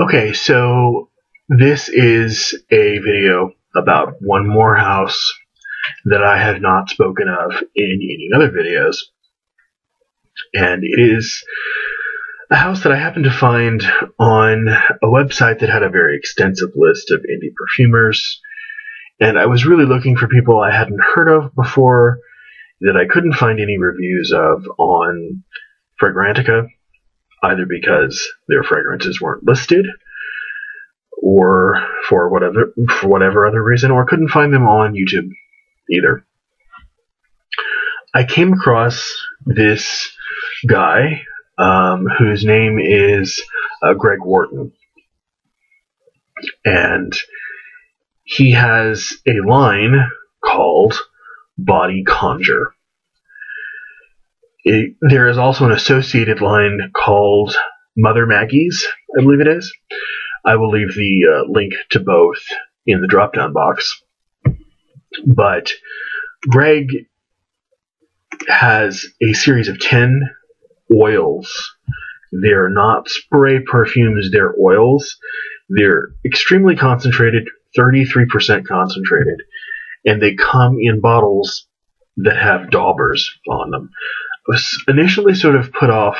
Okay, so this is a video about one more house that I have not spoken of in any other videos. And it is a house that I happened to find on a website that had a very extensive list of indie perfumers. And I was really looking for people I hadn't heard of before that I couldn't find any reviews of on Fragrantica, either because their fragrances weren't listed or for whatever other reason, or couldn't find them on YouTube either. I came across this guy whose name is Greg Wharton, and he has a line called Body Conjure. There is also an associated line called Mother Maggie's, I believe it is. I will leave the link to both in the drop-down box. But Greg has a series of 10 oils. They're not spray perfumes, they're oils. They're extremely concentrated, 33% concentrated, and they come in bottles that have daubers on them. I was initially sort of put off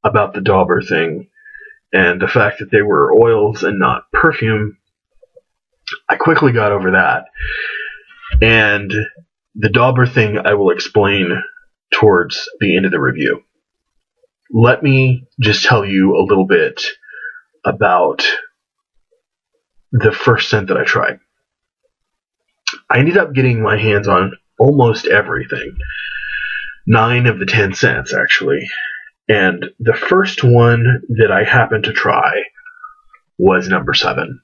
about the dauber thing and the fact that they were oils and not perfume. I quickly got over that. And the dauber thing I will explain towards the end of the review. Let me just tell you a little bit about the first scent that I tried. I ended up getting my hands on almost everything. 9 of the 10 scents, actually. And the first one that I happened to try was number 7.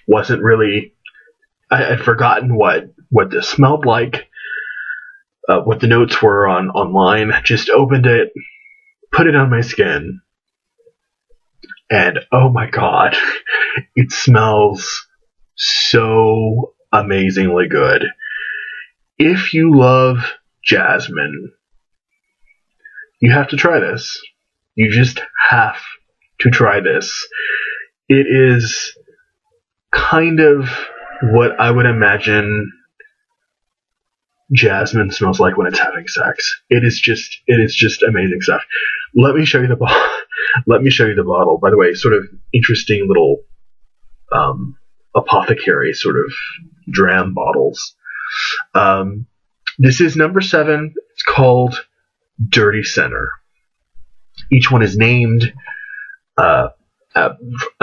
Wasn't really... I had forgotten what this smelled like, what the notes were online. Just opened it, put it on my skin, and oh my god, it smells so amazingly good. If you love jasmine, you have to try this. You just have to try this. It is kind of what I would imagine jasmine smells like when it's having sex. It is just amazing stuff. Let me show you the bottle. Let me show you the bottle. By the way, sort of interesting little apothecary sort of dram bottles. This is number 7. It's called Dirty Center. Each one is named a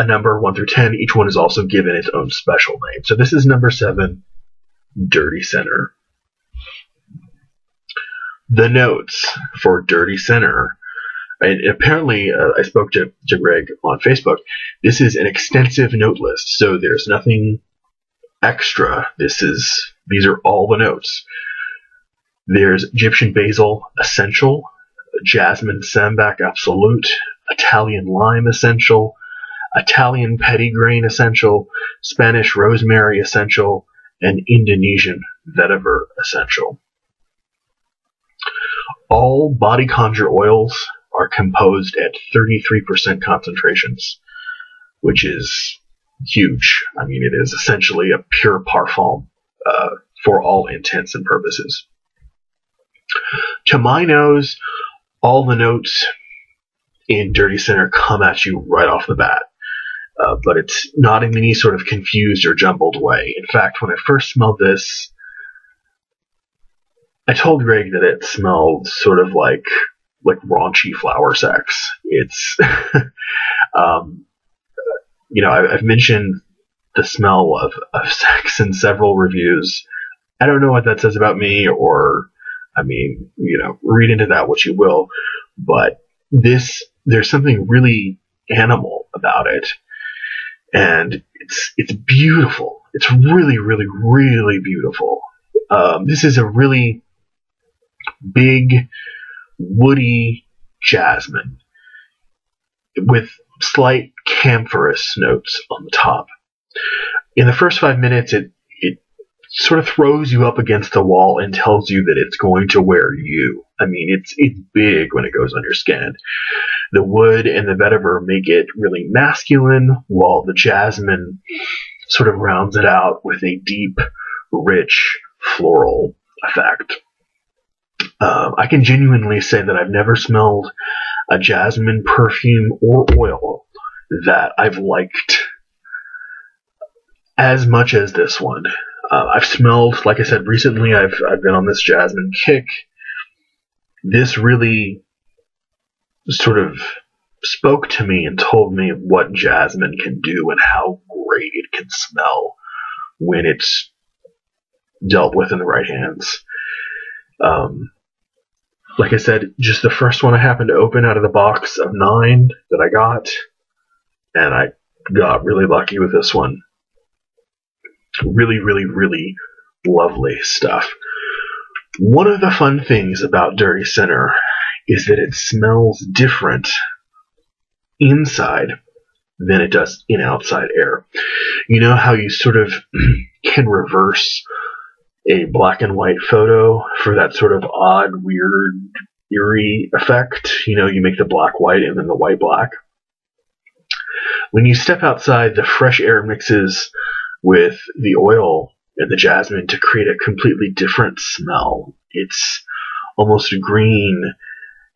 number 1 through 10. Each one is also given its own special name. So this is number 7, Dirty Center. The notes for Dirty Center. And apparently, I spoke to Greg on Facebook. This is an extensive note list, so there's nothing extra. These are all the notes. There's Egyptian basil essential, jasmine sambac absolute, Italian lime essential, Italian petitgrain essential, Spanish rosemary essential, and Indonesian vetiver essential. All Body Conjure oils are composed at 33% concentrations, which is huge. I mean, it is essentially a pure parfum for all intents and purposes. To my nose, all the notes in Dirty Center come at you right off the bat. But it's not in any sort of confused or jumbled way. In fact, when I first smelled this, I told Greg that it smelled sort of like raunchy flower sex. It's, I've mentioned the smell of sex in several reviews. I don't know what that says about me, or, read into that what you will. But there's something really animal about it. And it's beautiful. It's really, really, really beautiful. This is a really big, woody jasmine with slight camphorous notes on the top. In the first 5 minutes, it sort of throws you up against the wall and tells you that it's going to wear you. I mean, it's big when it goes on your skin. The wood and the vetiver make it really masculine, while the jasmine sort of rounds it out with a deep, rich, floral effect. I can genuinely say that I've never smelled a jasmine perfume or oil that I've liked as much as this one. I've smelled, like I said, recently I've been on this jasmine kick. This really sort of spoke to me and told me what jasmine can do and how great it can smell when it's dealt with in the right hands. Like I said, just the first one I happened to open out of the box of 9 that I got, and I got really lucky with this one. Really, really, really lovely stuff. One of the fun things about Dirty Center is that it smells different inside than it does in outside air. You know how you sort of can reverse a black and white photo for that sort of odd, weird, eerie effect? You know, you make the black white and then the white black. When you step outside, the fresh air mixes with the oil and the jasmine to create a completely different smell. It's almost green,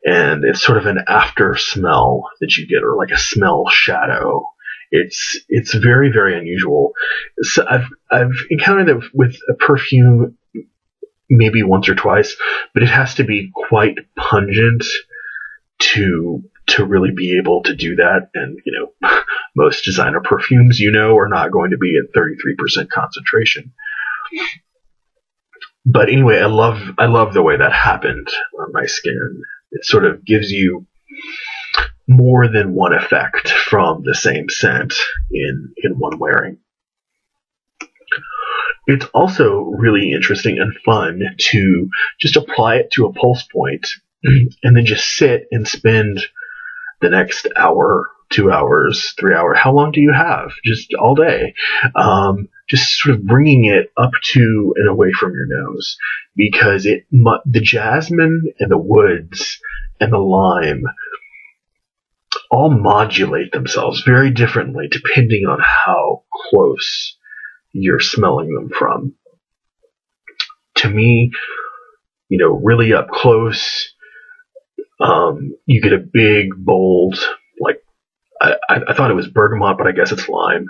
and it's sort of an after smell that you get, or like a smell shadow. It's very, very unusual. So I've encountered that with a perfume maybe once or twice, but it has to be quite pungent to really be able to do that. And you know, most designer perfumes, you know, are not going to be at 33% concentration. But anyway, I love the way that happened on my skin. It sort of gives you more than one effect from the same scent in one wearing. It's also really interesting and fun to just apply it to a pulse point and then just sit and spend the next hour, 2 hours, 3 hours. How long do you have? Just all day. Just sort of bringing it up to and away from your nose, because the jasmine and the woods and the lime all modulate themselves very differently depending on how close you're smelling them from. To me, you know, really up close, you get a big, bold, like, I thought it was bergamot, but I guess it's lime.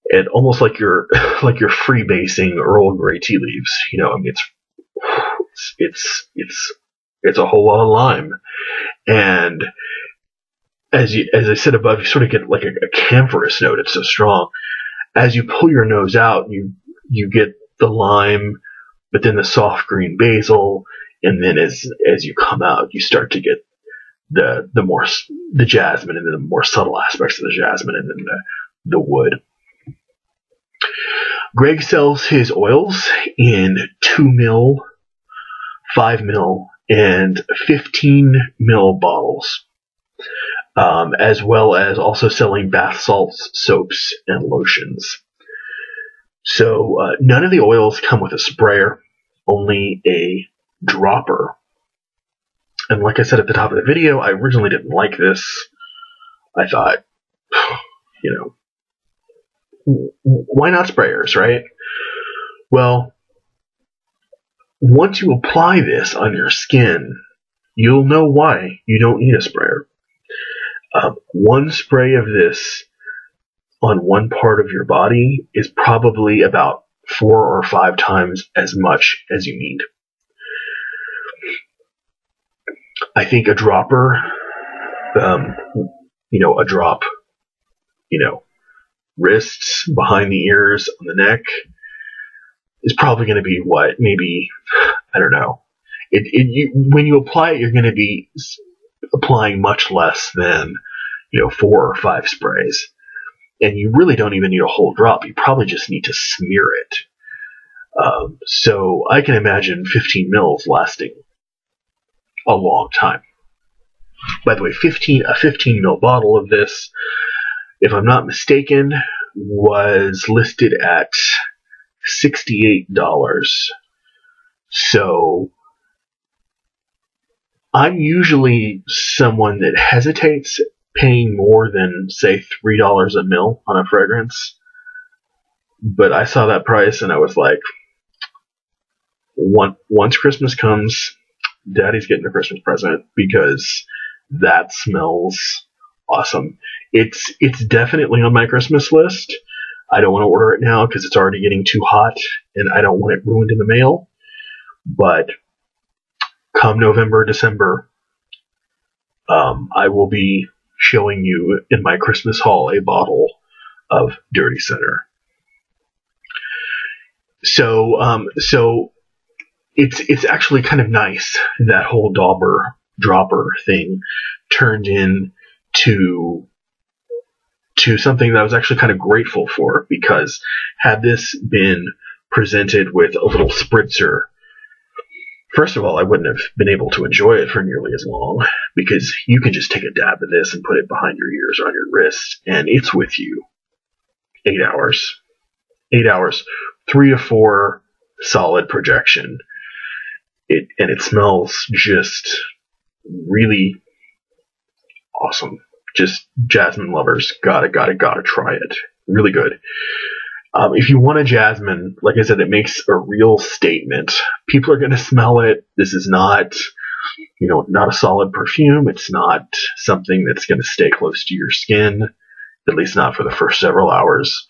And almost like you're freebasing Earl Grey tea leaves. You know, I mean, it's a whole lot of lime. And as I said above, you sort of get like a camphorous note. It's so strong. As you pull your nose out, you get the lime, but then the soft green basil, and then as you come out, you start to get the jasmine, and then the more subtle aspects of the jasmine, and then the wood. Greg sells his oils in 2 ml, 5 ml, and 15 ml bottles, as well as also selling bath salts, soaps, and lotions. So none of the oils come with a sprayer, only a dropper. And like I said at the top of the video, I originally didn't like this. I thought, you know, why not sprayers, right? Well, once you apply this on your skin, you'll know why you don't need a sprayer. One spray of this on one part of your body is probably about 4 or 5 times as much as you need. I think a dropper, a drop, wrists, behind the ears, on the neck, is probably going to be what? Maybe, I don't know. When you apply it, you're going to be applying much less than, 4 or 5 sprays. And you really don't even need a whole drop. You probably just need to smear it. So I can imagine 15 mils lasting a long time. By the way, a 15 mil bottle of this, if I'm not mistaken, was listed at $68. So I'm usually someone that hesitates paying more than, say, $3 a mil on a fragrance. But I saw that price and I was like, once Christmas comes, Daddy's getting a Christmas present, because that smells awesome. It's definitely on my Christmas list. I don't want to order it now because it's already getting too hot and I don't want it ruined in the mail. But come November, December, I will be showing you in my Christmas haul a bottle of Dirty Center. So it's actually kind of nice that whole dropper thing turned into something that I was actually kind of grateful for, because had this been presented with a little spritzer, first of all, I wouldn't have been able to enjoy it for nearly as long, because you can just take a dab of this and put it behind your ears or on your wrist, and it's with you 8 hours. 8 hours, 3 to 4 solid projection. It smells just really awesome. Just jasmine lovers, gotta try it. Really good. If you want a jasmine, like I said, it makes a real statement. People are gonna smell it. This is not, not a solid perfume. It's not something that's gonna stay close to your skin, at least not for the first several hours.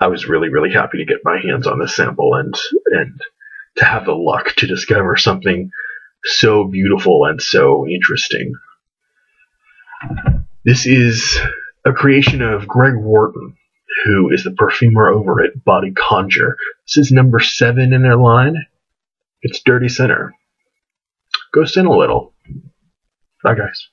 I was really, really happy to get my hands on this sample and to have the luck to discover something so beautiful and so interesting. This is a creation of Greg Wharton, who is the perfumer over at Body Conjure. This is number 7 in their line. It's Dirty Center. Go sin a little. Bye, guys.